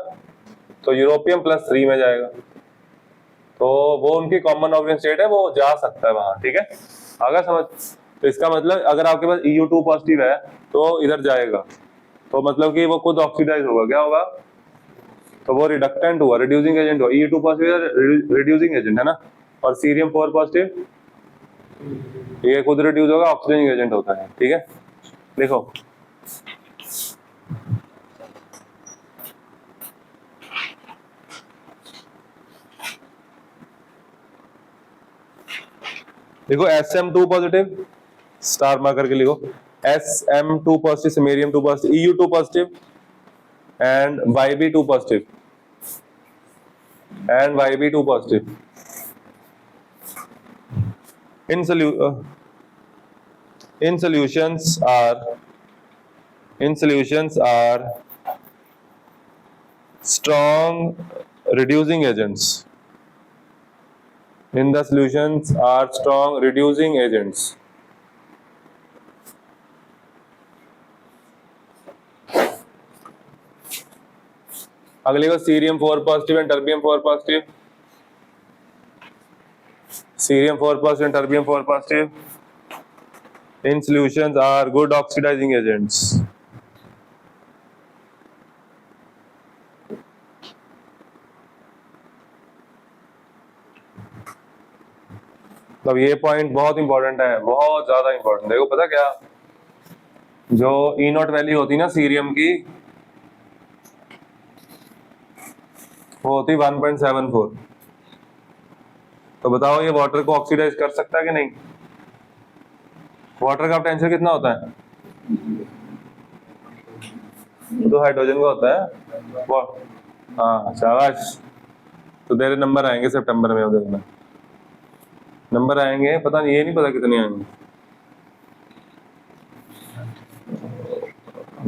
तो यूरोपियम +3 में जाएगा, तो वो उनकी कॉमन ऑक्सीजन स्टेट है, वो जा सकता है वहां, ठीक है, आगे समझ। तो इसका मतलब अगर आपके पास EU2 पॉजिटिव है तो इधर जाएगा, तो मतलब कि वो खुद ऑक्सीडाइज होगा, क्या होगा, तो वो रिडक्टेंट हुआ, रिड्यूसिंग एजेंट हुआ। EU2 पॉजिटिव रिड्यूसिंग एजेंट है ना, और सीरियम 4 पॉजिटिव ये खुद रिड्यूस होगा, ऑक्सीडाइजिंग एजेंट होता है, ठीक है। देखो देखो SM2 पॉजिटिव, स्टार मार्क करके लिखो, SM2 positive, samarium 2 positive, EU2 positive and YB2 positive, and YB2 positive. in solutions are strong reducing agents. In the solutions are strong reducing agents. अगले को cerium 4 positive and terbium 4 positive, cerium 4 positive and terbium 4 positive in solutions are good oxidizing agents. मतलब ये point बहुत important है, बहुत ज्यादा important. देखो पता क्या, जो E0 वैल्यू होती ना सीरियम की, वो होती 1.74। तो बताओ ये वाटर को ऑक्सीडाइज कर सकता है कि नहीं? वाटर का टेंशन कितना होता है? तो हाइड्रोजन का होता है वो। हाँ शाबाश, तो तेरे नंबर आएंगे सितंबर में, देखना नंबर आएंगे, पता नहीं, ये नहीं पता कितने आएंगे।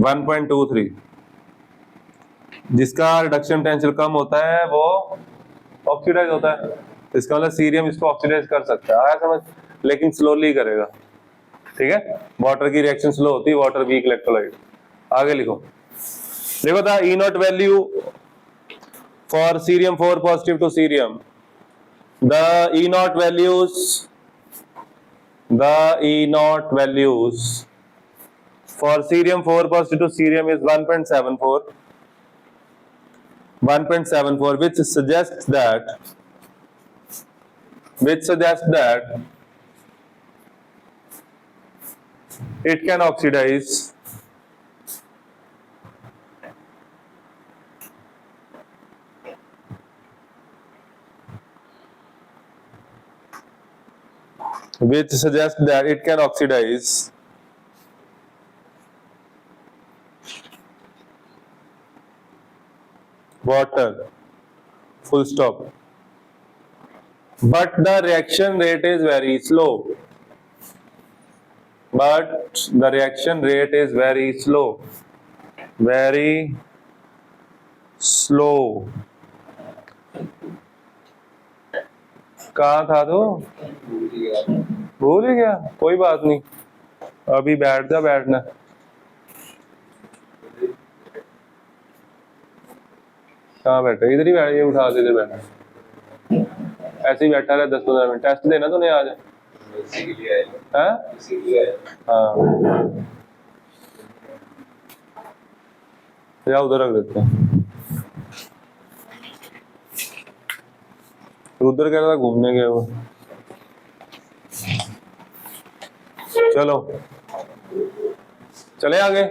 1.23। जिसका रिडक्शन पोटेंशियल कम होता है वो ऑक्सीडाइज होता है, इसका मतलब सीरियम इसको ऑक्सीडाइज कर सकता है, आया समझ, लेकिन स्लोली करेगा, ठीक है। वाटर की रिएक्शन स्लो होती है, वाटर वीक इलेक्ट्रोलाइट। आगे लिखो, देखो the E0 value for cerium 4 positive to cerium, the E0 values for cerium 4 positive to cerium is 1.74, which suggests that it can oxidize water, full stop, but the reaction rate is very slow, very slow। कहाँ था तो भूल ही गया, कोई बात नहीं, अभी बैठ जा, बैठना कहाँ बैठे, इधर ही बैठ, ये उठा दे, इधर बैठा, ऐसे ही बैठा रहा 10-15 मिनट। टेस्ट देना तूने आज? हाँ या उधर रख देते हैं, उधर कह रहा था घूमने गए वो। चलो चले आगे,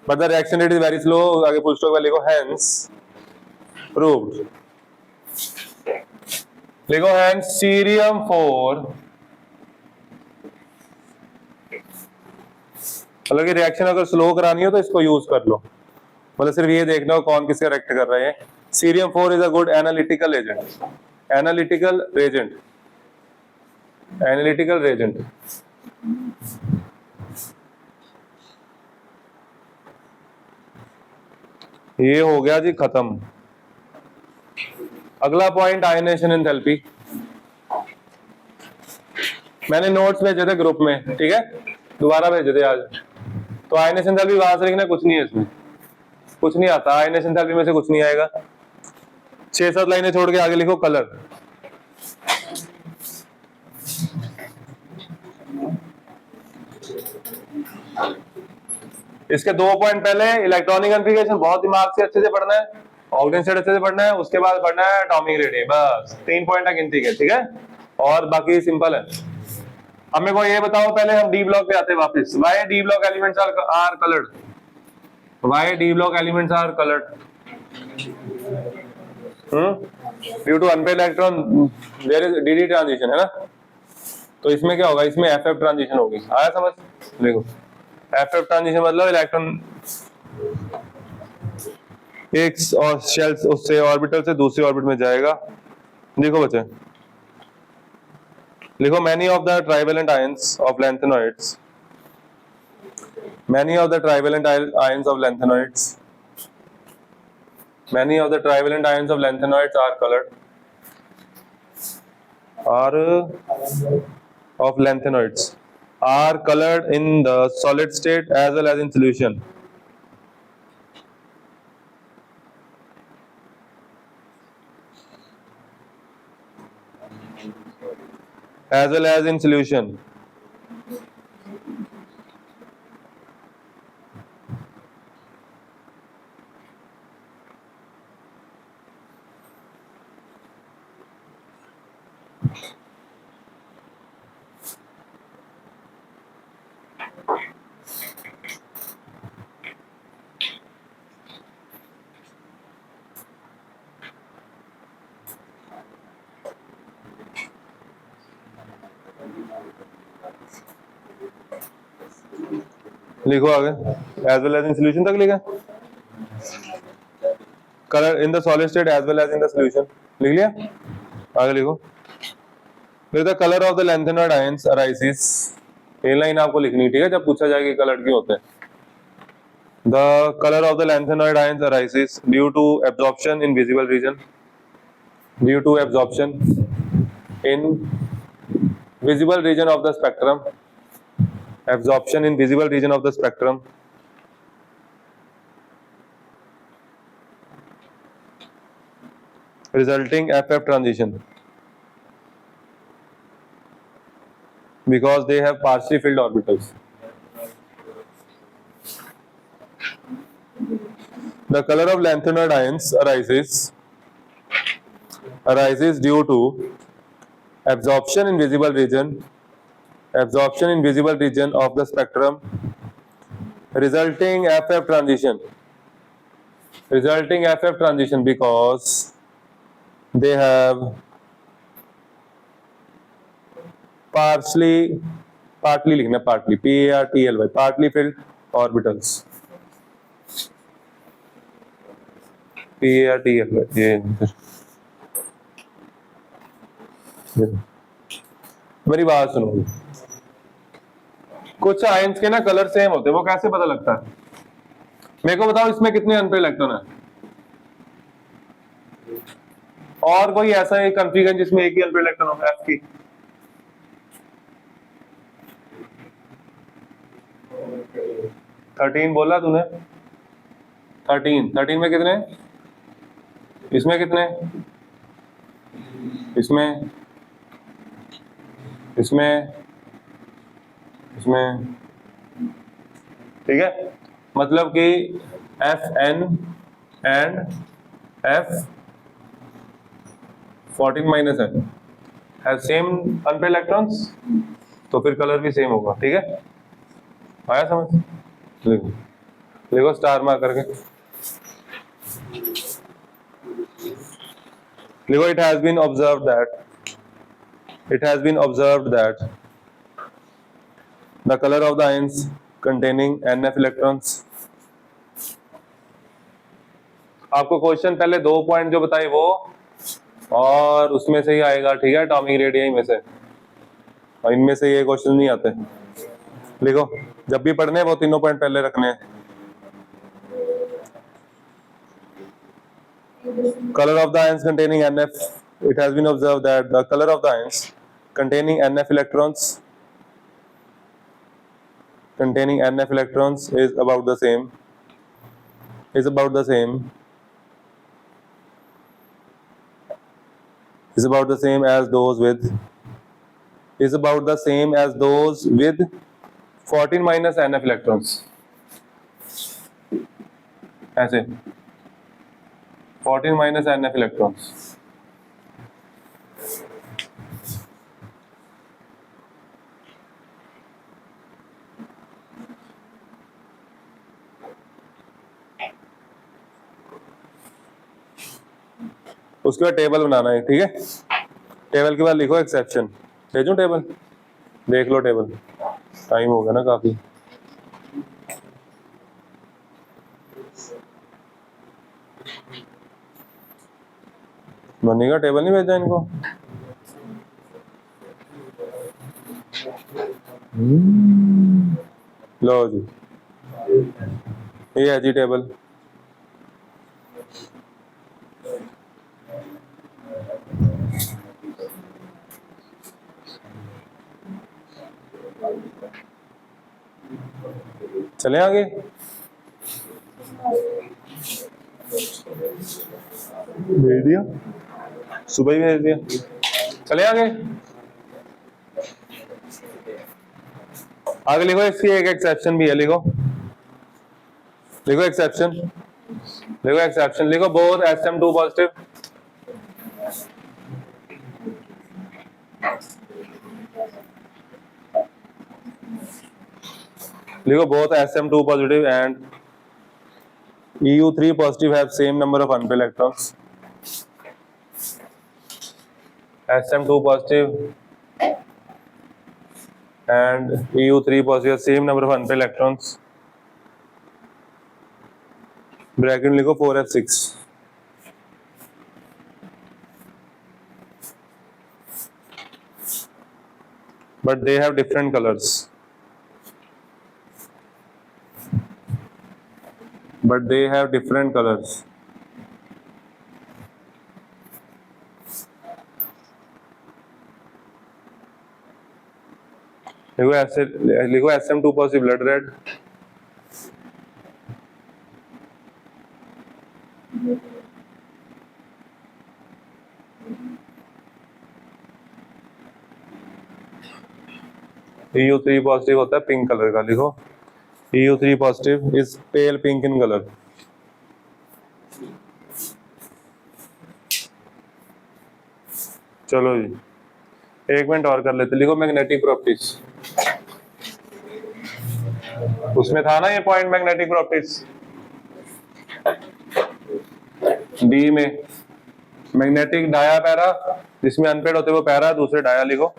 but the reaction rate is very slow, आगे फुल स्टॉप लिखो, hence proved, लिखो hence cerium 4 मतलब कि रिएक्शन अगर स्लो करानी हो तो इसको यूज कर लो, मतलब सिर्फ ये देखना हो कौन किसका रिएक्ट कर रहा है। Cerium 4 is a good analytical agent, analytical reagent, analytical reagent. ये हो गया जी खत्म। अगला पॉइंट आयनेशन एंथैल्पी। मैंने नोट्स भेजे थे ग्रुप में, ठीक है, दोबारा भेजे थे आज। तो आयनेशन एंथैल्पी वहां से लिखना, कुछ नहीं है इसमें, कुछ नहीं आता आयनेशन एंथैल्पी में से, कुछ नहीं आएगा। 6-7 लाइनें छोड़ के आगे लिखो कलर। इसके 2 पॉइंट पहले इलेक्ट्रॉनिक कॉन्फ़िगरेशन बहुत दिमाग से अच्छे से पढ़ना है, ऑक्टेन स्टेट अच्छे से पढ़ना है, उसके बाद पढ़ना है एटॉमिक रेडियस, बस 3 पॉइंट है गिनती के, ठीक है, और बाकी सिंपल है। अब मेरे को ये बताओ, पहले हम डी ब्लॉक पे आते हैं वापस। Why D block elements are coloured, why D block elements are coloured? Due to unpaired electron there is D D transition, है ना। तो इसमें क्या होगा, इसमें एफ एफ ट्रांजिशन होगी, आया समझ? देखो एफ एफ ट्रांजिशन मतलब इलेक्ट्रॉन एक और शेल उससे ऑर्बिटल से दूसरे ऑर्बिट में जाएगा। देखो बच्चे, लिखो many of the trivalent ions of lanthanoids, many of the trivalent ions of lanthanoids, many of the trivalent ions of lanthanoids are coloured, are of lanthanoids are colored in the solid state as well as in solution. As well as in solution. लिखो आगे, as well as in solution तक लिखा, color in the solid state as well as in the solution, लिख लिया? आगे लिखो, the color of the lanthanoid ions arises, ये line आपको लिखनी, ठीक है, जब पूछा जाए कि कलर क्यों होते हैं। The color of the lanthanoid ions arises due to absorption in visible region, due to absorption in visible region of the spectrum, absorption in visible region of the spectrum, resulting FF transition, because they have partially filled orbitals. The color of lanthanoid ions arises due to absorption in visible region, absorption in visible region of the spectrum, resulting FF transition, resulting FF transition because they have partly लिखना, partly PARTLY, partly filled orbitals, PARTLY, ये मेरी बात सुनो, कुछ ions के ना colour same होते हैं, वो कैसे पता लगता है? मेरे को बताओ इसमें कितने अनपेयर्ड इलेक्ट्रॉन है, और कोई ऐसा एक कॉन्फ़िगरेशन जिसमें एक ही अनपेयर्ड इलेक्ट्रॉन हो, एफ की? थर्टीन बोला तूने, 13 में कितने, इसमें कितने, इसमें, इसमें, इसमें, ठीक है, मतलब कि FN and F14 - N have same unpaired electrons, तो फिर कलर भी सेम होगा, ठीक है, आया समझ? लिखो, लिखो स्टार मार्क करके लिखो, it has been observed that the color of the ions containing NF electrons. आपको क्वेश्चन पहले 2 पॉइंट जो बताए वो और उसमें से ही आएगा, ठीक है, एटॉमिक रेडियस में से, और इनमें से ये क्वेश्चन नहीं आते। लिखो, जब भी पढ़ने वो तीनों पॉइंट पहले रखने हैं। Color of the ions containing NF. It has been observed that the color of the ions containing NF electrons is about the same. Is about the same as those with 14 minus NF electrons. ऐसे 14 minus NF electrons. उसके बाद table बनाना है, ठीक है। Table के बाद लिखो exception. भेजूं table, देख लो टेबल, टाइम हो गया ना काफी। मनी का टेबल नहीं भेजा इनको। लो जी, ये है जी टेबल। चले आगे, भेज दिया, सुबह ही भेज दिया। चले आगे, आगे लिखो, इसकी एक एक्सेप्शन भी है। लिखो एक्सेप्शन, लिखो both SM2 positive SM2 positive and EU3 positive have same number of unpaired electrons. SM2 positive and EU3 positive have same number of unpaired electrons. Bracket लिखो 4F6. But they have different colors. लिखो SM2 positive blood red, EU3 positive होता है pink colour का। लिखो EU3 positive is pail pink in colour. चलो जी, 1 minute और कर लेते। लिखो मैग्नेटिक प्रॉपर्टीज, उसमें था ना ये पॉइंट मैग्नेटिक प्रॉपर्टीज डी में। मैग्नेटिक डाया पैरा, जिसमें अनपेड होते वो पैरा, दूसरे डाया। लिखो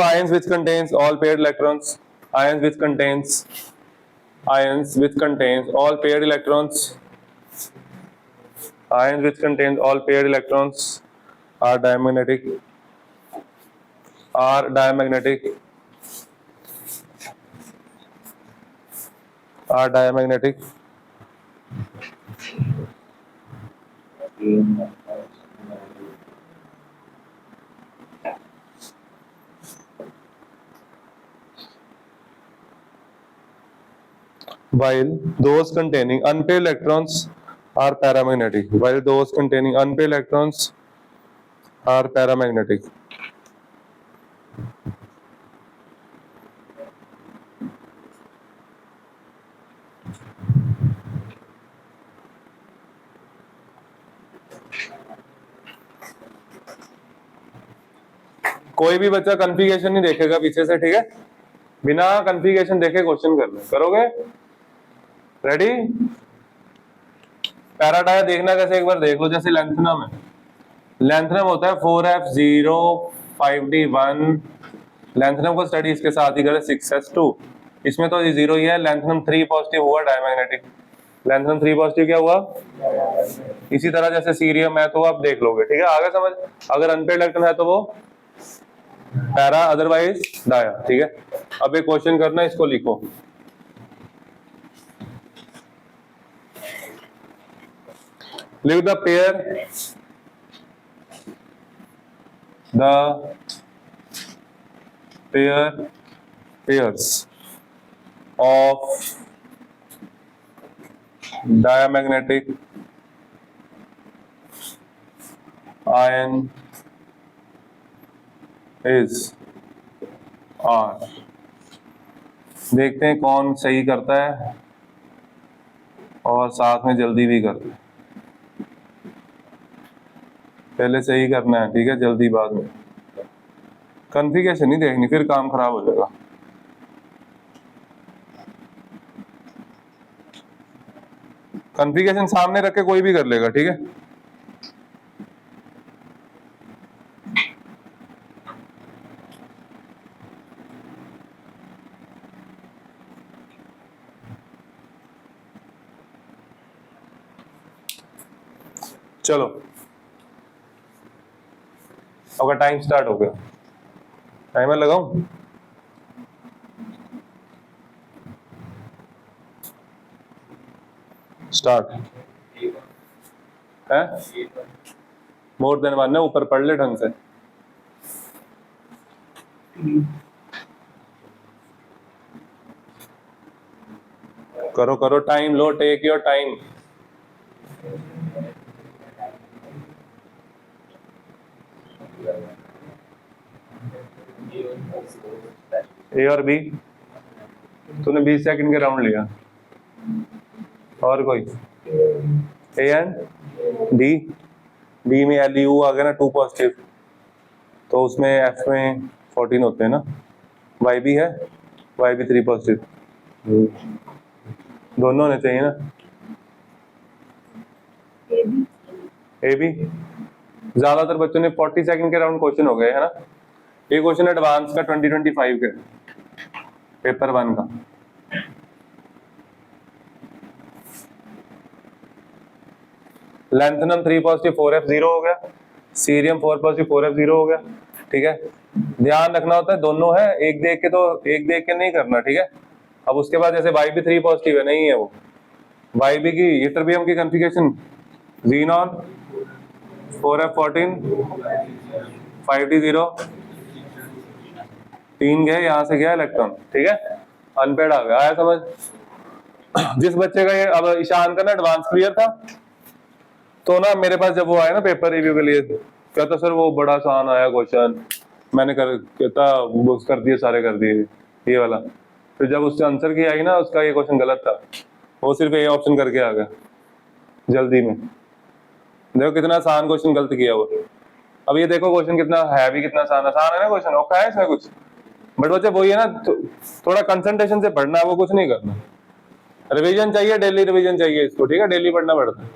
ions which contains all paired electrons, ions which contains all paired electrons are diamagnetic while those containing unpaired electrons are paramagnetic. कोई भी बच्चा configuration नहीं देखेगा पीछे से, ठीक है, बिना कन्फिगरेशन देखे क्वेश्चन करना। करोगे? रेडी? पैराडाया देखना कैसे, एक बार देख लो। जैसे लेंथनम है, लेंथनम होता है 4F0 5D1। लेंथनम को स्टडी इसके साथ ही करें 6S2। इसमें तो 0 ही है, लेंथनम 3 पॉजिटिव हुआ डायमैग्नेटिक, लेंथनम 3 पॉजिटिव क्या हुआ। इसी तरह जैसे सीरियम है तो आप देख लोगे, ठीक है, आगे समझ। अगर अनपेड इलेक्ट्रॉन है तो वो पैरा, अदरवाइज डाया, ठीक है। अब एक क्वेश्चन करना है, इसको लिखो। लिख the pair, pairs of diamagnetic ion is R। देखते हैं कौन सही करता है और साथ में जल्दी भी करता है। पहले सही करना है, ठीक है, जल्दी बाद में। कॉन्फ़िगरेशन नहीं देखनी, फिर काम खराब हो जाएगा। कॉन्फ़िगरेशन सामने रख के कोई भी कर लेगा, ठीक है। चलो, आपका टाइम स्टार्ट हो गया। टाइमर लगाऊं? स्टार्ट है। मोर देन 1 है, ऊपर पढ़ ले ढंग से। करो करो, टाइम लो, टेक योर टाइम। ए और बी, तूने 20 सेकंड के राउंड लिया। और कोई? ए एंड डी, डी में एल यू आ गया ना, 2 पॉजिटिव, तो उसमें एफ में 14 होते हैं ना। वाई भी है, वाई भी 3 पॉजिटिव, दोनों होने चाहिए ना। ए बी, ज्यादातर बच्चों ने 40 सेकंड के राउंड क्वेश्चन हो गए है ना। ये क्वेश्चन एडवांस का 2025 के पेपर 1 का। लेंथनम 3 पॉजिटिव 4f0 हो गया, सीरियम 4 पॉजिटिव 4f0 हो गया, ठीक है। ध्यान रखना होता है दोनों है, एक देख के, तो एक देख के नहीं करना, ठीक है। अब उसके बाद जैसे वाई भी 3 पॉजिटिव है, नहीं है वो, वाई बी की यट्रबियम की कॉन्फ़िगरेशन ज़ीनॉन 4f14 5d0, 3 गए, यहां से गया इलेक्ट्रॉन, ठीक है। अनपेड आ गया, आया समझ। जिस बच्चे का ये, अब ईशान का ना एडवांस क्लियर था, तो ना मेरे पास जब वो आया ना पेपर रिव्यू के लिए, कहता सर वो बड़ा आसान आया क्वेश्चन, मैंने कहता वो कर दिए, सारे कर दिए ये वाला। फिर जब उससे आंसर की आई ना, उसका ये क्वेश्चन गलत था, वो सिर्फ ये ऑप्शन करके आ गया जल्दी में। देखो कितना आसान क्वेश्चन गलत किया वो। अब ये देखो क्वेश्चन कितना हैवी, कितना आसान है ना क्वेश्चन, औखा है इसमें कुछ, बट बच्चे वही है ना, थोड़ा कंसंट्रेशन से पढ़ना है, वो कुछ नहीं करना। रिवीजन चाहिए, डेली रिवीजन चाहिए इसको, ठीक है, डेली पढ़ना पड़ता है।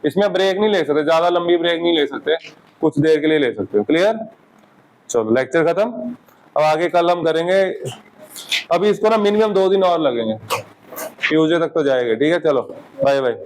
इसमें ब्रेक नहीं ले सकते, ज्यादा लंबी ब्रेक नहीं ले सकते, कुछ देर के लिए ले सकते हो। क्लियर? चलो लेक्चर खत्म। अब आगे कल हम करेंगे, अभी इसको ना मिनिमम 2 दिन और लगेंगे, ट्यूसडे तक तो जाएगा, ठीक है। चलो बाय बाय।